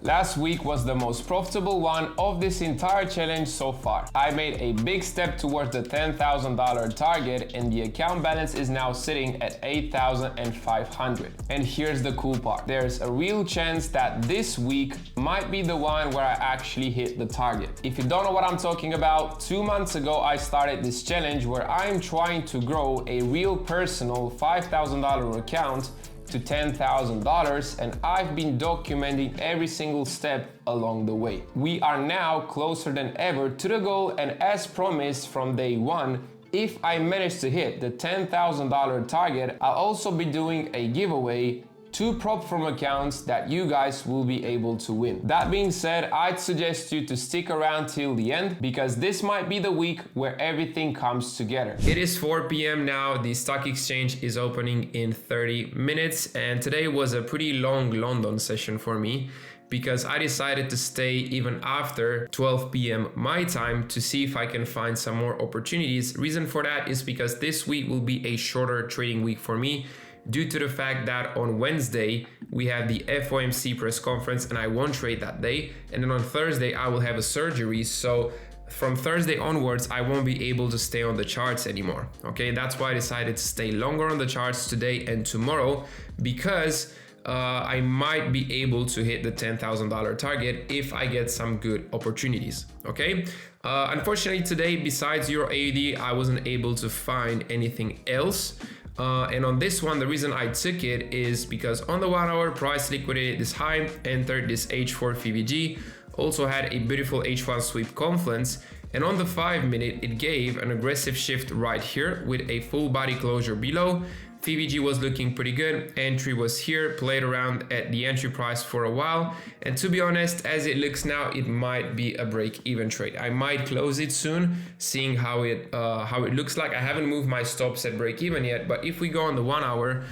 Last week was the most profitable one of this entire challenge so far. I made a big step towards the $10,000 target and the account balance is now sitting at $8,500. And here's the cool part. There's a real chance that this week might be the one where I actually hit the target. If you don't know what I'm talking about, 2 months ago I started this challenge where I'm trying to grow a real personal $5,000 account to $10,000, and I've been documenting every single step along the way. We are now closer than ever to the goal, and as promised from day one, if I manage to hit the $10,000 target, I'll also be doing a giveaway, 2 prop firm accounts that you guys will be able to win. That being said, I'd suggest you to stick around till the end because this might be the week where everything comes together. It is 4 p.m. now, the stock exchange is opening in 30 minutes and today was a pretty long London session for me because I decided to stay even after 12 p.m. my time to see if I can find some more opportunities. Reason for that is because this week will be a shorter trading week for me, due to the fact that on Wednesday we have the FOMC press conference and I won't trade that day, and then on Thursday I will have a surgery, so from Thursday onwards I won't be able to stay on the charts anymore. Okay, that's why I decided to stay longer on the charts today and tomorrow, because I might be able to hit the $10,000 target if I get some good opportunities. Okay, unfortunately today, besides Euro AUD, I wasn't able to find anything else. And on this one, the reason I took it is because on the 1 hour, price liquidated this high, entered this H4 FVG, also had a beautiful H1 sweep confluence, and on the 5 minute, it gave an aggressive shift right here with a full body closure below. FVG was looking pretty good, entry was here, played around at the entry price for a while, and to be honest, as it looks now, it might be a break-even trade. I might close it soon, seeing how it looks like. I haven't moved my stops at break-even yet, but if we go on the 1 hour,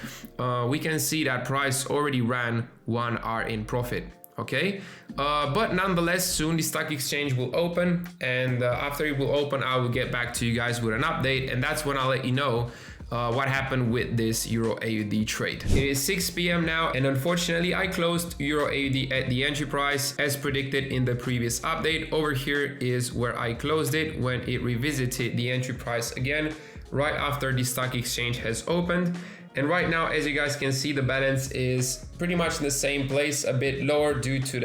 we can see that price already ran 1 hour in profit. Okay, but nonetheless, soon the stock exchange will open, and after it will open, I will get back to you guys with an update, and that's when I'll let you know what happened with this Euro AUD trade. It is 6 p.m. now, and unfortunately I closed Euro AUD at the entry price as predicted in the previous update. Over here is where I closed it when it revisited the entry price again right after the stock exchange has opened. And right now, as you guys can see, the balance is pretty much in the same place, a bit lower due to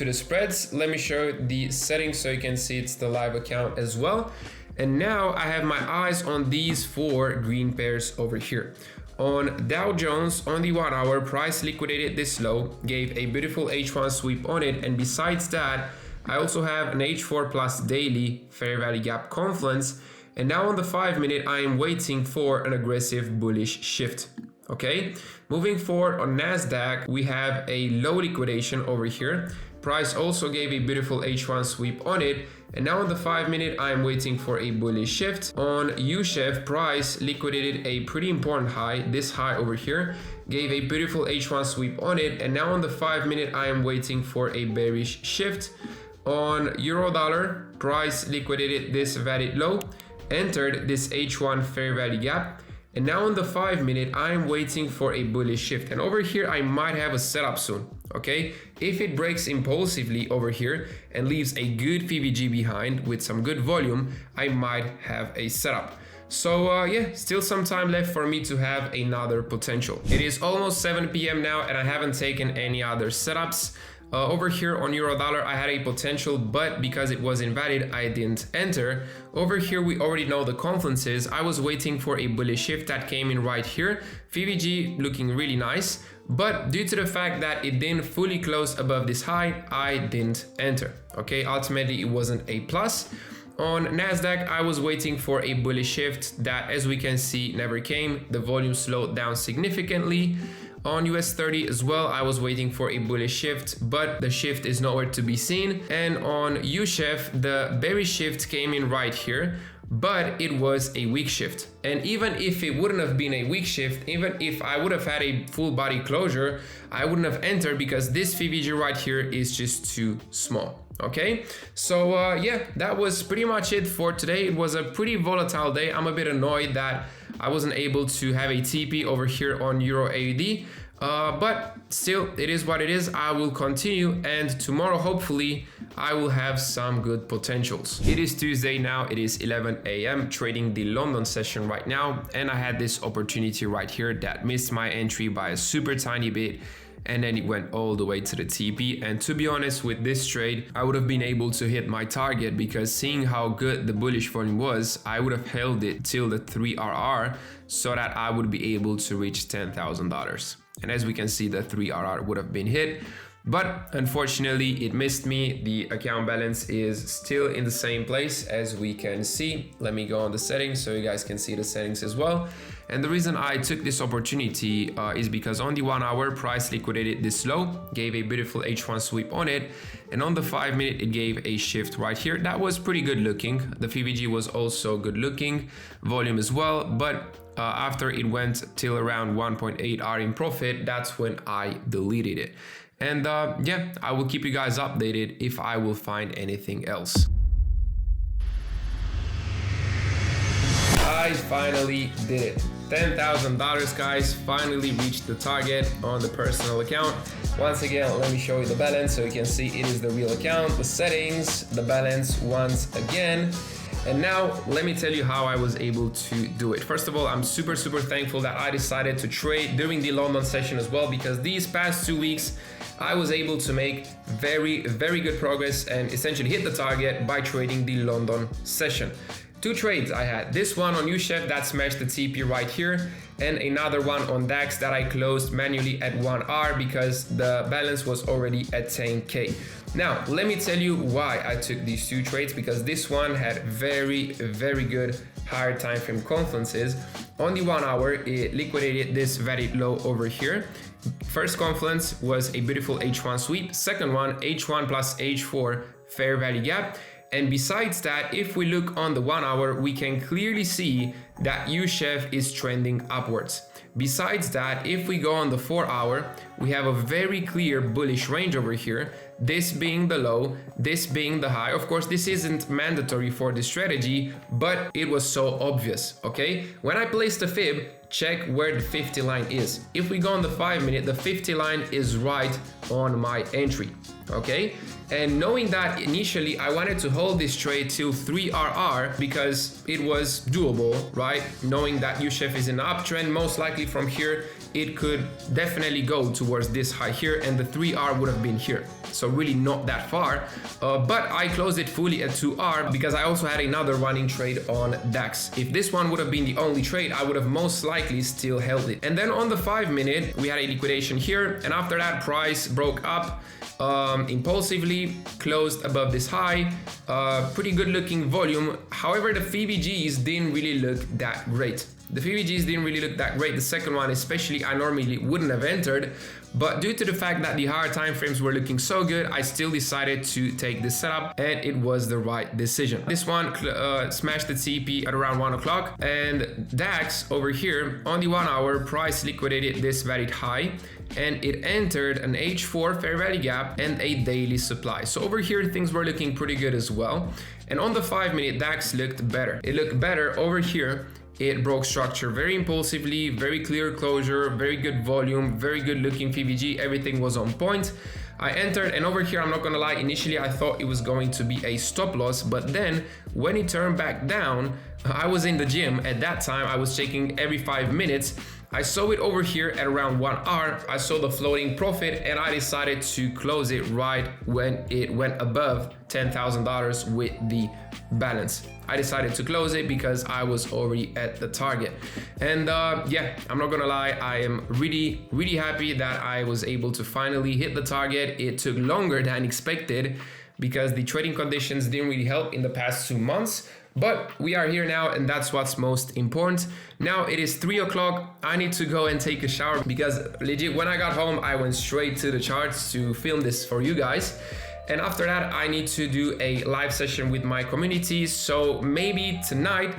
the spreads. Let me show the settings so you can see it's the live account as well. And now I have my eyes on these 4 green pairs over here. On Dow Jones, on the 1 hour, price liquidated this low, gave a beautiful H1 sweep on it, and besides that, I also have an H4 plus daily fair value gap confluence. And now on the 5 minute, I am waiting for an aggressive bullish shift. Okay, moving forward on NASDAQ, we have a low liquidation over here. Price also gave a beautiful H1 sweep on it. And now on the 5 minute, I am waiting for a bullish shift. On USHEV, price liquidated a pretty important high, this high over here, gave a beautiful H1 sweep on it. And now on the 5 minute, I am waiting for a bearish shift. On Euro Dollar, price liquidated this valid low, entered this H1 fair value gap, and now on the 5 minute I am waiting for a bullish shift, and over here I might have a setup soon. Okay, if it breaks impulsively over here and leaves a good FVG behind with some good volume, I might have a setup. So yeah, still some time left for me to have another potential. It is almost 7 p.m. now and I haven't taken any other setups. Over here on Euro Dollar, I had a potential, but because it was invalid, I didn't enter. Over here, we already know the confluences. I was waiting for a bullish shift that came in right here. FVG looking really nice, but due to the fact that it didn't fully close above this high, I didn't enter. Okay, ultimately, it wasn't a plus. On NASDAQ, I was waiting for a bullish shift that, as we can see, never came. The volume slowed down significantly. On US 30 as well, I was waiting for a bullish shift, but the shift is nowhere to be seen. And on USHEV, the bearish shift came in right here, but it was a weak shift. And even if it wouldn't have been a weak shift, even if I would have had a full body closure, I wouldn't have entered because this FVG right here is just too small. Okay, so yeah, that was pretty much it for today. It was a pretty volatile day. I'm a bit annoyed that I wasn't able to have a TP over here on Euro AUD. But still, it is what it is. I will continue, and tomorrow hopefully I will have some good potentials. It is Tuesday now, it is 11 a.m. trading the London session right now, and I had this opportunity right here that missed my entry by a super tiny bit, and then it went all the way to the TP. And to be honest, with this trade I would have been able to hit my target, because seeing how good the bullish volume was, I would have held it till the 3RR so that I would be able to reach $10,000. And as we can see, the 3RR would have been hit, but unfortunately it missed me. The account balance is still in the same place, as we can see. Let me go on the settings so you guys can see the settings as well. And the reason I took this opportunity is because on the 1 hour, price liquidated this low, gave a beautiful H1 sweep on it, and on the 5 minute it gave a shift right here. That was pretty good looking. The FVG was also good looking, volume as well, but after it went till around 1.8 R in profit, that's when I deleted it. And yeah, I will keep you guys updated if I will find anything else. I finally did it. $10,000, guys. Finally reached the target on the personal account. Once again, let me show you the balance so you can see it is the real account, the settings, the balance once again. And now let me tell you how I was able to do it. First of all, I'm super thankful that I decided to trade during the London session as well, because these past 2 weeks I was able to make very good progress and essentially hit the target by trading the London session. 2 trades I had. This one on USHEF that smashed the TP right here, and another one on DAX that I closed manually at 1R because the balance was already at 10K. Now, let me tell you why I took these 2 trades, because this one had very good higher time frame confluences. On the 1 hour, it liquidated this very low over here. First confluence was a beautiful H1 sweep. Second one, H1 plus H4 fair value gap. And besides that, if we look on the 1 hour, we can clearly see that USHEF is trending upwards. Besides that, if we go on the 4 hour, we have a very clear bullish range over here. This being the low, this being the high. Of course, this isn't mandatory for this strategy, but it was so obvious, okay? When I placed the fib, check where the 50 line is. If we go on the 5 minute, the 50 line is right on my entry, okay? And knowing that initially I wanted to hold this trade till 3RR because it was doable, right? Knowing that USHEF is in an uptrend, most likely from here, it could definitely go towards this high here, and the 3R would have been here. So really not that far, but I closed it fully at 2R because I also had another running trade on DAX. If this one would have been the only trade, I would have most likely still held it. And then on the 5 minute, we had a liquidation here, and after that price broke up impulsively, closed above this high, pretty good looking volume. However, the FVGs didn't really look that great. The FVGs didn't really look that great. The second one especially, I normally wouldn't have entered, but due to the fact that the higher time frames were looking so good, I still decided to take this setup, and it was the right decision. This one smashed the TP at around 1 o'clock, and DAX over here on the 1 hour, price liquidated this very high, and it entered an H4 fair value gap and a daily supply. So over here things were looking pretty good as well. And on the 5 minute, DAX looked better. It looked better over here. It broke structure very impulsively, very clear closure, very good volume, very good looking FVG, everything was on point. I entered, and over here, I'm not gonna lie, initially I thought it was going to be a stop loss, but then when it turned back down, I was in the gym at that time. I was checking every 5 minutes. I saw it over here at around 1R. I saw the floating profit, and I decided to close it right when it went above $10,000 with the balance. I decided to close it because I was already at the target. And yeah, I'm not gonna lie, I am really happy that I was able to finally hit the target. It took longer than expected because the trading conditions didn't really help in the past 2 months. But we are here now, and that's what's most important. Now it is 3 o'clock. I need to go and take a shower because legit, when I got home, I went straight to the charts to film this for you guys. And after that, I need to do a live session with my community. So maybe tonight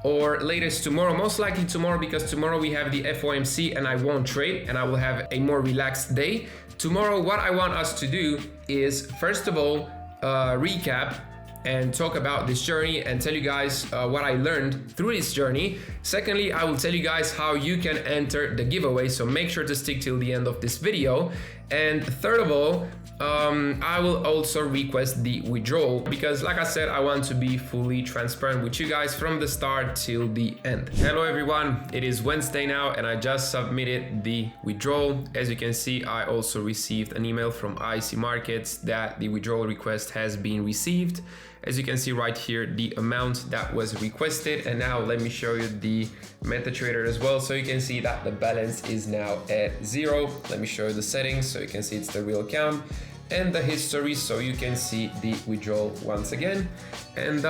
or latest tomorrow, most likely tomorrow, because tomorrow we have the FOMC and I won't trade and I will have a more relaxed day. Tomorrow, what I want us to do is, first of all, recap and talk about this journey and tell you guys what I learned through this journey. Secondly, I will tell you guys how you can enter the giveaway, so make sure to stick till the end of this video. And third of all, I will also request the withdrawal because, like I said, I want to be fully transparent with you guys from the start till the end. Hello everyone, it is Wednesday now and I just submitted the withdrawal. As you can see, I also received an email from IC Markets that the withdrawal request has been received. As you can see right here, the amount that was requested. And now let me show you the MetaTrader as well. So you can see that the balance is now at 0. Let me show you the settings so you can see it's the real account, and the history so you can see the withdrawal once again. And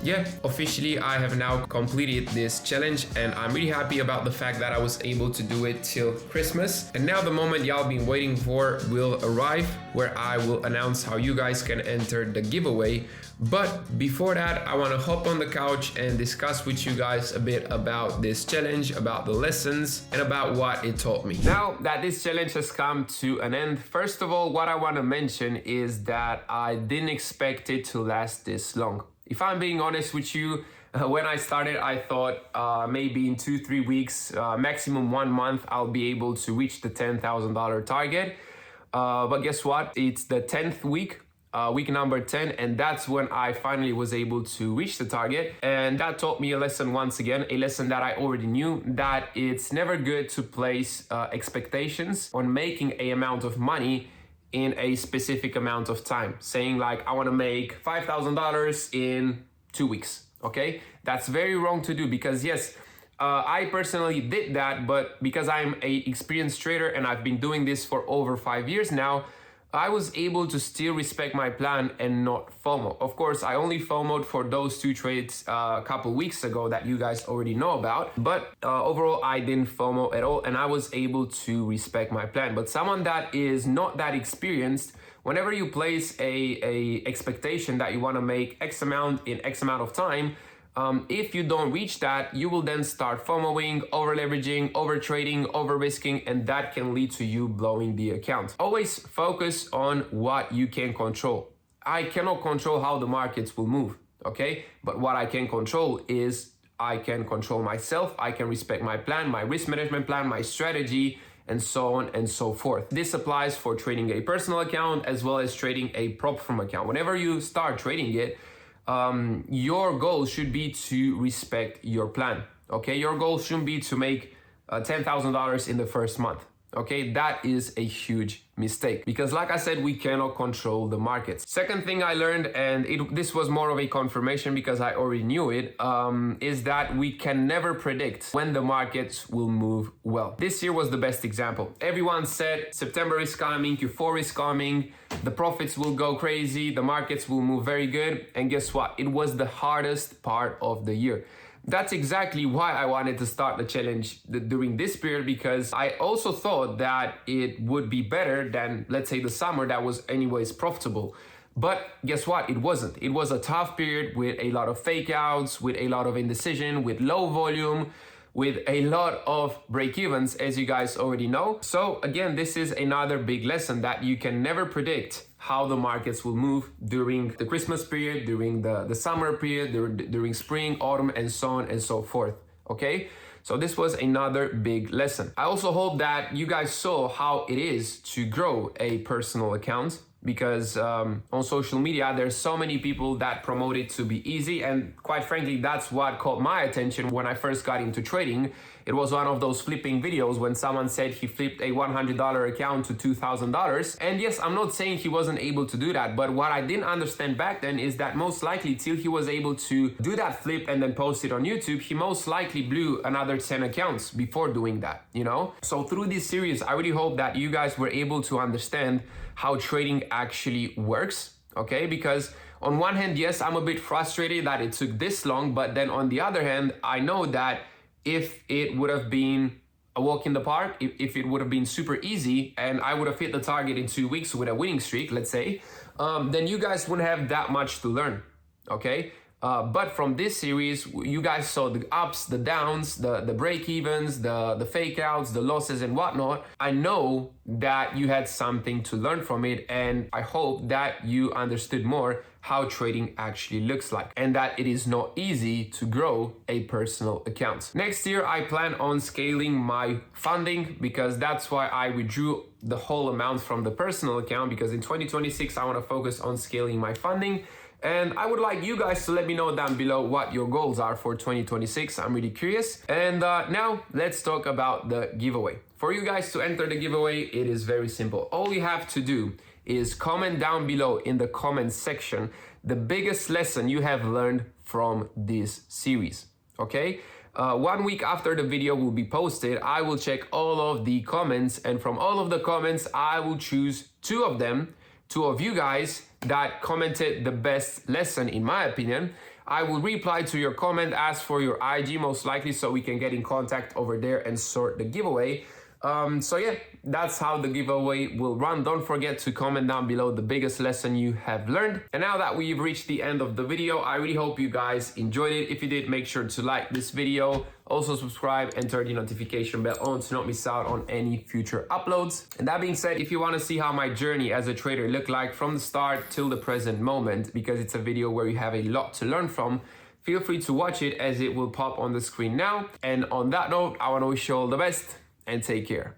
yeah, officially I have now completed this challenge and I'm really happy about the fact that I was able to do it till Christmas. And now the moment y'all been waiting for will arrive, where I will announce how you guys can enter the giveaway. But before that, I want to hop on the couch and discuss with you guys a bit about this challenge, about the lessons, and about what it taught me. Now that this challenge has come to an end, first of all, what I want to mention is that I didn't expect it to last this long. If I'm being honest with you, when I started, I thought maybe in 2-3 weeks, maximum 1 month, I'll be able to reach the $10,000 target. But guess what? It's the 10th week. Week number 10, and that's when I finally was able to reach the target. And that taught me a lesson once again, a lesson that I already knew, that it's never good to place expectations on making a amount of money in a specific amount of time. Saying like, I want to make $5,000 in 2 weeks, okay? That's very wrong to do because yes, I personally did that, but because I'm an experienced trader and I've been doing this for over 5 years now, I was able to still respect my plan and not FOMO. Of course, I only FOMO'd for those 2 trades a couple weeks ago that you guys already know about. But overall, I didn't FOMO at all and I was able to respect my plan. But someone that is not that experienced, whenever you place a expectation that you want to make X amount in X amount of time, if you don't reach that, you will then start FOMOing, over leveraging, over trading, over risking, and that can lead to you blowing the account. Always focus on what you can control. I cannot control how the markets will move, okay? But what I can control is I can control myself. I can respect my plan, my risk management plan, my strategy, and so on and so forth. This applies for trading a personal account as well as trading a prop firm account. Whenever you start trading it, your goal should be to respect your plan, okay? Your goal shouldn't be to make $10,000 in the first month, okay? That is a huge mistake because like I said, we cannot control the markets. Second thing I learned, and this was more of a confirmation because I already knew it, is that we can never predict when the markets will move well. This year was the best example. Everyone said September is coming, Q4 is coming, the profits will go crazy, the markets will move very good. And guess what? It was the hardest part of the year. That's exactly why I wanted to start the challenge during this period, because I also thought that it would be better than, let's say, the summer that was anyways profitable. But guess what? It wasn't. It was a tough period with a lot of fake outs, with a lot of indecision, with low volume, with a lot of break-evens, as you guys already know. So again, this is another big lesson that you can never predict how the markets will move during the Christmas period, during the summer period, during spring, autumn, and so on and so forth, okay? So this was another big lesson. I also hope that you guys saw how it is to grow a personal account, because on social media, there's so many people that promote it to be easy. And quite frankly, that's what caught my attention when I first got into trading. It was one of those flipping videos when someone said he flipped a $100 account to $2,000. And yes, I'm not saying he wasn't able to do that, but what I didn't understand back then is that most likely till he was able to do that flip and then post it on YouTube, he most likely blew another 10 accounts before doing that, you know? So through this series, I really hope that you guys were able to understand how trading actually works, okay? Because on one hand, yes, I'm a bit frustrated that it took this long, but then on the other hand, I know that if it would have been a walk in the park, if it would have been super easy and I would have hit the target in 2 weeks with a winning streak, let's say, then you guys wouldn't have that much to learn, okay? But from this series, you guys saw the ups, the downs, the break-evens, the fake outs, the losses and whatnot. I know that you had something to learn from it, and I hope that you understood more how trading actually looks like, and that it is not easy to grow a personal account. Next year, I plan on scaling my funding, because that's why I withdrew the whole amount from the personal account, because in 2026, I want to focus on scaling my funding. And I would like you guys to let me know down below what your goals are for 2026. I'm really curious. And now let's talk about the giveaway. For you guys to enter the giveaway, it is very simple. All you have to do is comment down below in the comment section the biggest lesson you have learned from this series, okay? 1 week after the video will be posted, I will check all of the comments, and from all of the comments, I will choose two of you guys that commented the best lesson, in my opinion. I will reply to your comment, ask for your IG most likely, so we can get in contact over there and sort the giveaway. So yeah, that's how the giveaway will run. Don't forget to comment down below the biggest lesson you have learned. And now that we've reached the end of the video, I really hope you guys enjoyed it. If you did, make sure to like this video, also subscribe and turn the notification bell on to not miss out on any future uploads. And that being said, if you want to see how my journey as a trader looked like from the start till the present moment, because it's a video where you have a lot to learn from, feel free to watch it as it will pop on the screen now. And on that note, I want to wish you all the best and take care.